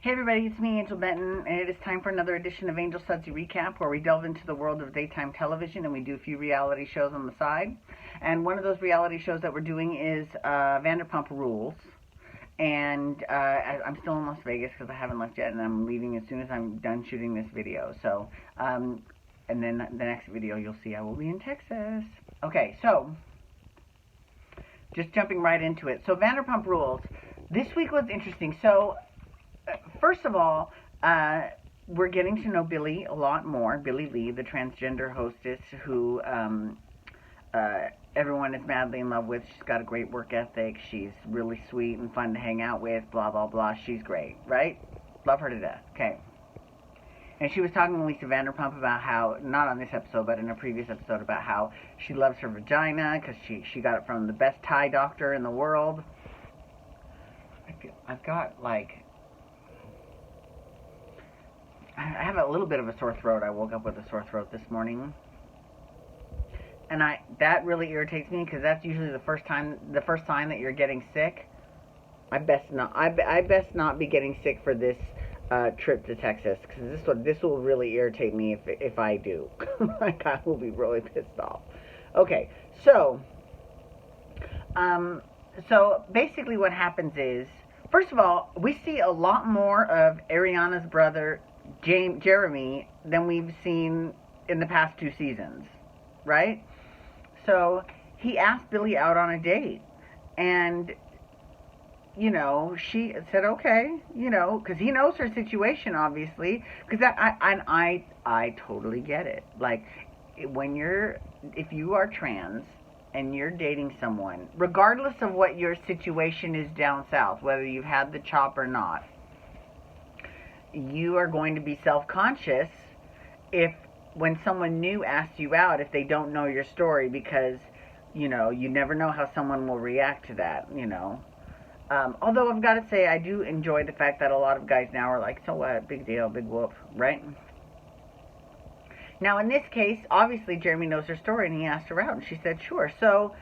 Hey everybody, it's me, Angel Benton, and it is time for another edition of Angel Sudsy Recap, where we delve into the world of daytime television and we do a few reality shows on the side. And one of those reality shows that we're doing is Vanderpump Rules. And I'm still in Las Vegas because I haven't left yet, and I'm leaving as soon as I'm done shooting this video. So, and then the next video you'll see I will be in Texas. Okay, so just jumping right into it. So Vanderpump Rules. This week was interesting. So first of all, we're getting to know Billie a lot more. Billie Lee, the transgender hostess who everyone is madly in love with. She's got a great work ethic. She's really sweet and fun to hang out with, blah, blah, blah. She's great, right? Love her to death. Okay. And she was talking to Lisa Vanderpump about how, not on this episode, but in a previous episode, about how she loves her vagina because she got it from the best Thai doctor in the world. I've got, like, I have a little bit of a sore throat. I woke up with a sore throat this morning. And that really irritates me because that's usually the first sign that you're getting sick. I best not be getting sick for this trip to Texas, because this will really irritate me if I do. Like, I will be really pissed off. Okay, so basically what happens is, first of all, we see a lot more of Ariana's brother Jeremy than we've seen in the past 2 seasons, right? So he asked Billie out on a date, and you know, she said okay, you know, because he knows her situation, obviously. Because I totally get it. Like, if you are trans and you're dating someone, regardless of what your situation is down south, whether you've had the chop or not, you are going to be self-conscious if when someone new asks you out, if they don't know your story, because, you know, you never know how someone will react to that, you know. Although I've got to say, I do enjoy the fact that a lot of guys now are like, so what, big deal, big whoop, right? Now, in this case, obviously, Jeremy knows her story, and he asked her out, and she said, sure. So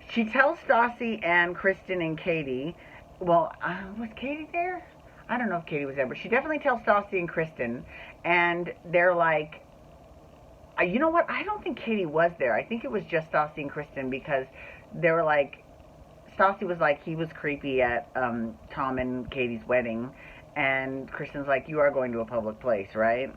she tells Stassi and Kristen and Katie, well, was Katie there? I don't know if Katie was there, but she definitely tells Stassi and Kristen, and they're like, you know what, I don't think Katie was there. I think it was just Stassi and Kristen, because they were like, Stassi was like, he was creepy at Tom and Katie's wedding, and Kristen's like, you are going to a public place, right?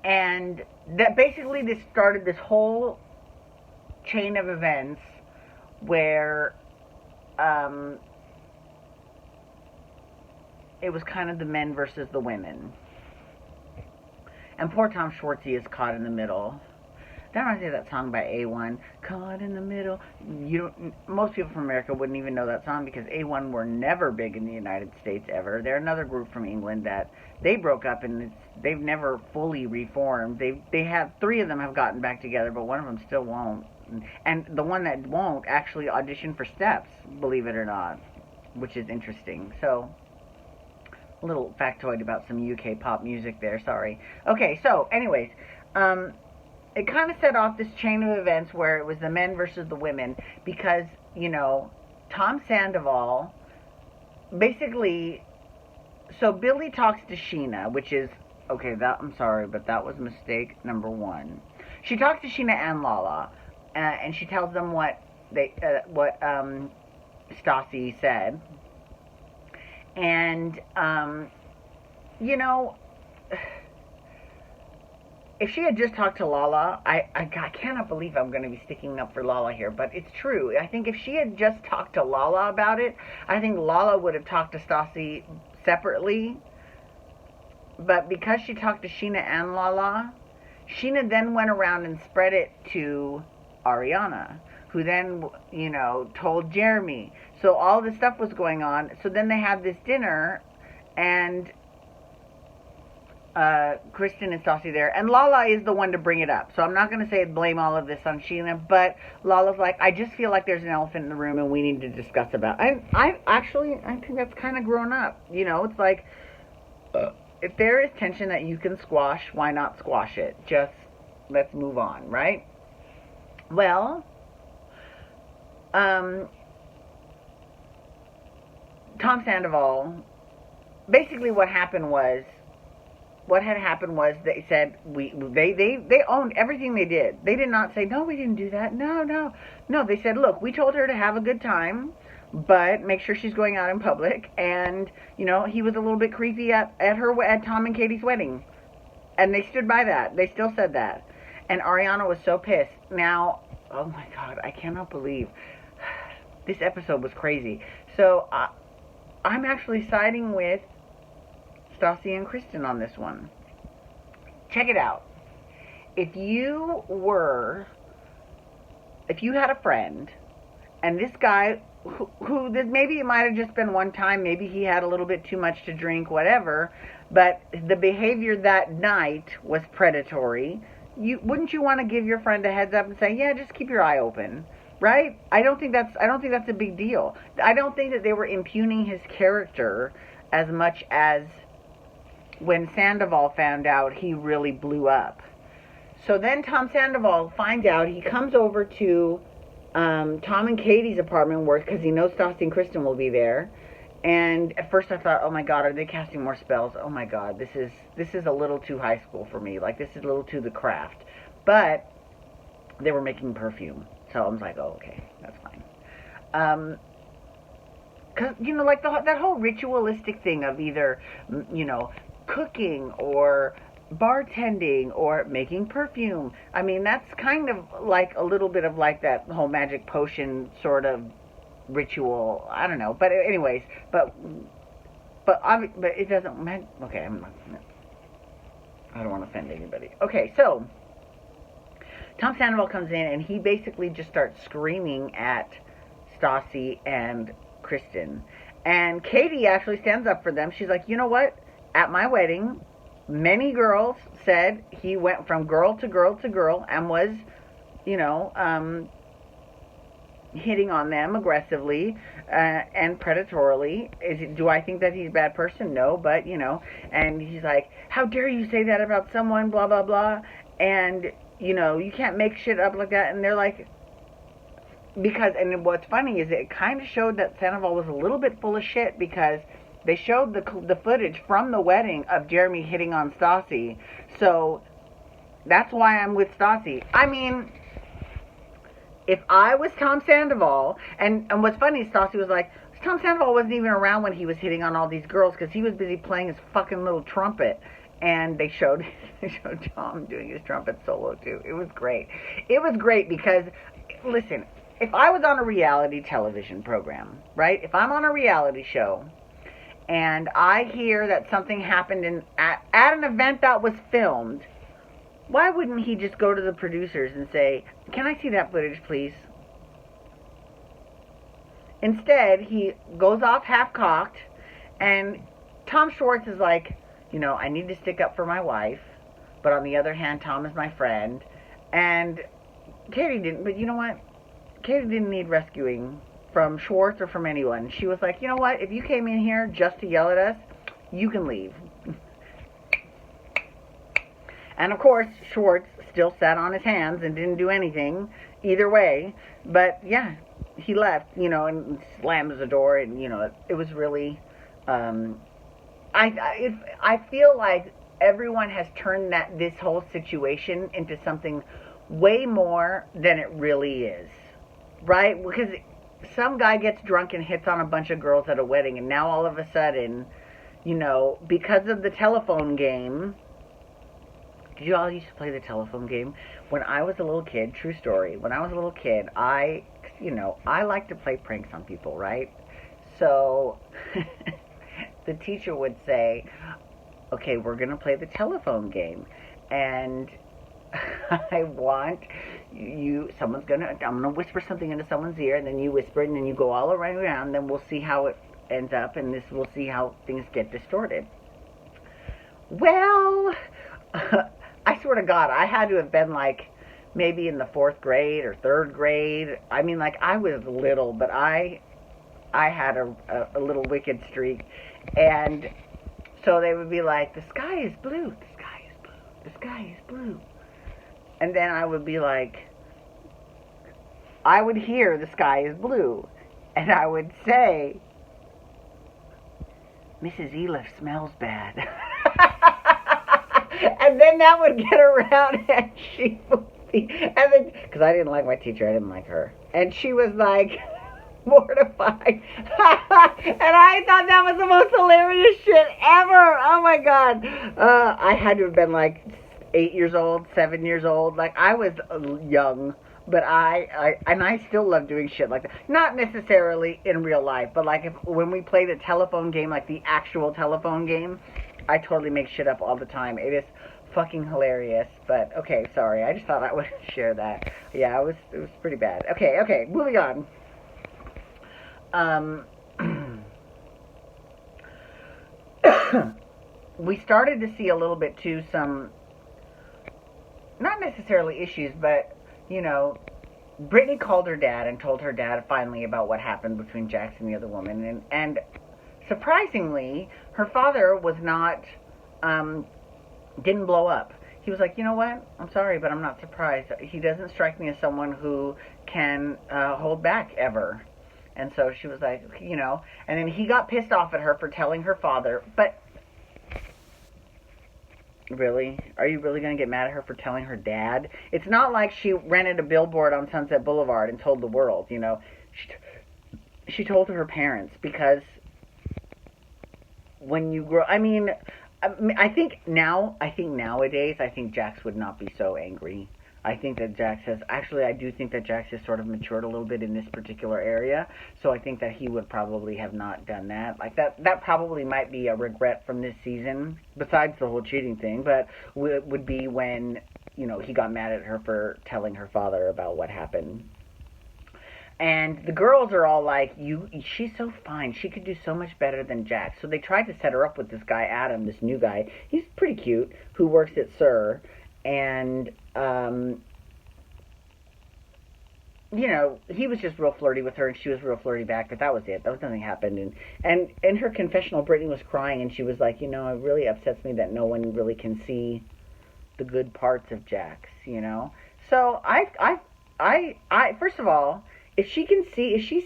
And that basically this started this whole chain of events where it was kind of the men versus the women. And poor Tom Schwartzy is caught in the middle. That reminds me of that song by A1, Caught in the Middle. Most people from America wouldn't even know that song because A1 were never big in the United States ever. They're another group from England that they broke up, and they've never fully reformed. They have 3 of them have gotten back together, but one of them still won't. And the one that won't actually auditioned for Steps, believe it or not, which is interesting. So, a little factoid about some UK pop music there, sorry. Okay, so anyways, it kind of set off this chain of events where it was the men versus the women, because, you know, Tom Sandoval, basically, so Billie talks to Sheena, which is, okay, I'm sorry, but that was mistake number 1. She talks to Sheena and Lala, and she tells them what Stassi said, and, you know, if she had just talked to Lala, I cannot believe I'm going to be sticking up for Lala here, but it's true. I think if she had just talked to Lala about it, I think Lala would have talked to Stassi separately. But because she talked to Sheena and Lala, Sheena then went around and spread it to Ariana, who then, you know, told Jeremy. So all this stuff was going on. So then they had this dinner, and Kristen and Stassi there, and Lala is the one to bring it up. So I'm not going to say blame all of this on Sheena, but Lala's like, I just feel like there's an elephant in the room and we need to discuss about it. And I think that's kind of grown up. You know, it's like, if there is tension that you can squash, why not squash it? Just let's move on, right? Well, Tom Sandoval basically what had happened was they said they owned everything they did. They did not say, no, we didn't do that. No. They said, look, we told her to have a good time, but make sure she's going out in public. And, he was a little bit creepy at Tom and Katie's wedding. And they stood by that. They still said that. And Ariana was so pissed. Now, oh my God, I cannot believe this episode was crazy. So I'm actually siding with Stassi and Kristen on this one. Check it out. If you had a friend, and this guy, who maybe it might have just been one time, maybe he had a little bit too much to drink, whatever, but the behavior that night was predatory, wouldn't you want to give your friend a heads up and say, yeah, just keep your eye open, right? I don't think that's a big deal. I don't think that they were impugning his character as much as when Sandoval found out, he really blew up. So then Tom Sandoval finds out. He comes over to Tom and Katie's apartment because he knows Stassi and Kristen will be there. And at first I thought, oh my God, are they casting more spells? Oh my God, this is a little too high school for me. Like, this is a little too The Craft. But they were making perfume. So I was like, oh, okay, that's fine. Because, like that whole ritualistic thing of either, cooking or bartending or making perfume. I mean, that's kind of like a little bit of like that whole magic potion sort of ritual. I don't know. But anyways, but it doesn't matter. Okay, I don't want to offend anybody. Okay, so Tom Sandoval comes in and he basically just starts screaming at Stassi and Kristen. And Katie actually stands up for them. She's like, you know what? At my wedding, many girls said he went from girl to girl to girl and was, hitting on them aggressively and predatorily. Do I think that he's a bad person? No, but, and he's like, how dare you say that about someone, blah, blah, blah. And, you can't make shit up like that. And they're like, and what's funny is it kind of showed that Sandoval was a little bit full of shit because they showed the footage from the wedding of Jeremy hitting on Stassi. So that's why I'm with Stassi. I mean, if I was Tom Sandoval, and what's funny is Stassi was like, Tom Sandoval wasn't even around when he was hitting on all these girls because he was busy playing his fucking little trumpet. And they showed Tom doing his trumpet solo too. It was great. It was great because, listen, if I was on a reality television program, right? If I'm on a reality show and I hear that something happened at an event that was filmed, why wouldn't he just go to the producers and say, can I see that footage, please? Instead, he goes off half-cocked, and Tom Schwartz is like, I need to stick up for my wife, but on the other hand, Tom is my friend. And Katie didn't, but you know what? Katie didn't need rescuing from Schwartz or from anyone. She was like, you know what? If you came in here just to yell at us, you can leave. And of course, Schwartz still sat on his hands and didn't do anything either way. But yeah, he left, and slams the door, and it was really. I feel like everyone has turned this whole situation into something way more than it really is, right? Because some guy gets drunk and hits on a bunch of girls at a wedding, and now all of a sudden, because of the telephone game. Did you all used to play the telephone game? When I was a little kid, true story, when I was a little kid, I like to play pranks on people, right? So the teacher would say, okay, we're going to play the telephone game. And I want I'm going to whisper something into someone's ear, and then you whisper it, and then you go all around, then we'll see how it ends up, and we'll see how things get distorted. Well, I swear to God, I had to have been like maybe in the 4th grade or 3rd grade. I mean, like, I was little, but I had a little wicked streak. And so they would be like, the sky is blue, the sky is blue, the sky is blue. And then I would be like, I would hear the sky is blue. And I would say, Mrs. Elif smells bad. And then that would get around, and she would be, and then, because I didn't like my teacher, I didn't like her. And she was like, mortified. And I thought that was the most hilarious shit ever. Oh my God. I had to have been like 8 years old, 7 years old. Like, I was young. But I still love doing shit like that. Not necessarily in real life, but like when we play the telephone game, like the actual telephone game, I totally make shit up all the time. It is fucking hilarious. But okay, sorry. I just thought I would share that. Yeah, it was pretty bad. Okay, moving on. We started to see a little bit too some, not necessarily issues, but you know, Brittany called her dad and told her dad finally about what happened between Jax and the other woman, and surprisingly, her father was not, didn't blow up. He was like, you know what, I'm sorry, but I'm not surprised. He doesn't strike me as someone who can hold back ever. And so she was like, you know, and then he got pissed off at her for telling her father, but really? Are you really going to get mad at her for telling her dad? It's not like she rented a billboard on Sunset Boulevard and told the world, you know. She told her parents, because when you grow, I think nowadays, I think Jax would not be so angry. I think that Jax has, actually, I do think that Jax has sort of matured a little bit in this particular area, so I think that he would probably have not done that. Like, that probably might be a regret from this season, besides the whole cheating thing, but would be when, you know, he got mad at her for telling her father about what happened. And the girls are all like, she's so fine, she could do so much better than Jax. So they tried to set her up with this guy, Adam, this new guy. He's pretty cute, who works at SUR. And, you know, he was just real flirty with her, and she was real flirty back, but that was it. That was nothing happened. And in her confessional, Brittany was crying, and she was like, you know, it really upsets me that no one really can see the good parts of Jax, you know? So, I first of all, if she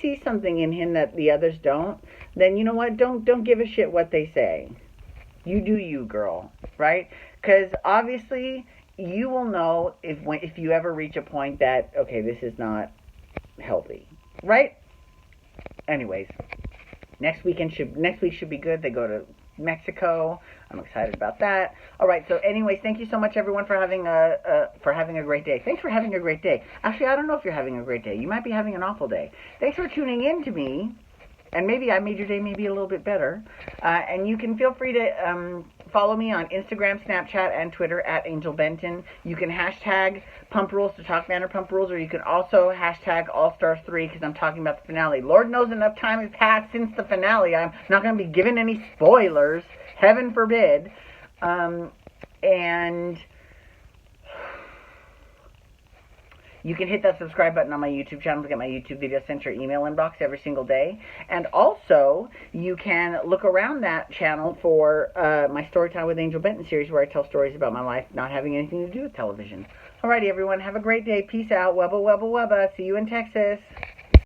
sees something in him that the others don't, then you know what? Don't give a shit what they say. You do you, girl, right? Because obviously, you will know if you ever reach a point that, okay, this is not healthy, right? Anyways, next week should be good. They go to Mexico. I'm excited about that. All right. So, anyways, thank you so much, everyone, for having a great day. Thanks for having a great day. Actually, I don't know if you're having a great day. You might be having an awful day. Thanks for tuning in to me. And maybe I made your day maybe a little bit better. And you can feel free to follow me on Instagram, Snapchat, and Twitter at Angel Benton. You can hashtag Pump Rules to talk Vanderpump Rules, or you can also hashtag All-Stars 3 because I'm talking about the finale. Lord knows enough time has passed since the finale. I'm not going to be giving any spoilers. Heaven forbid. And you can hit that subscribe button on my YouTube channel to get my YouTube videos sent to your email inbox every single day. And also, you can look around that channel for my Storytime with Angel Benton series, where I tell stories about my life not having anything to do with television. Alrighty, everyone. Have a great day. Peace out. Wubba, wubba, wubba. See you in Texas.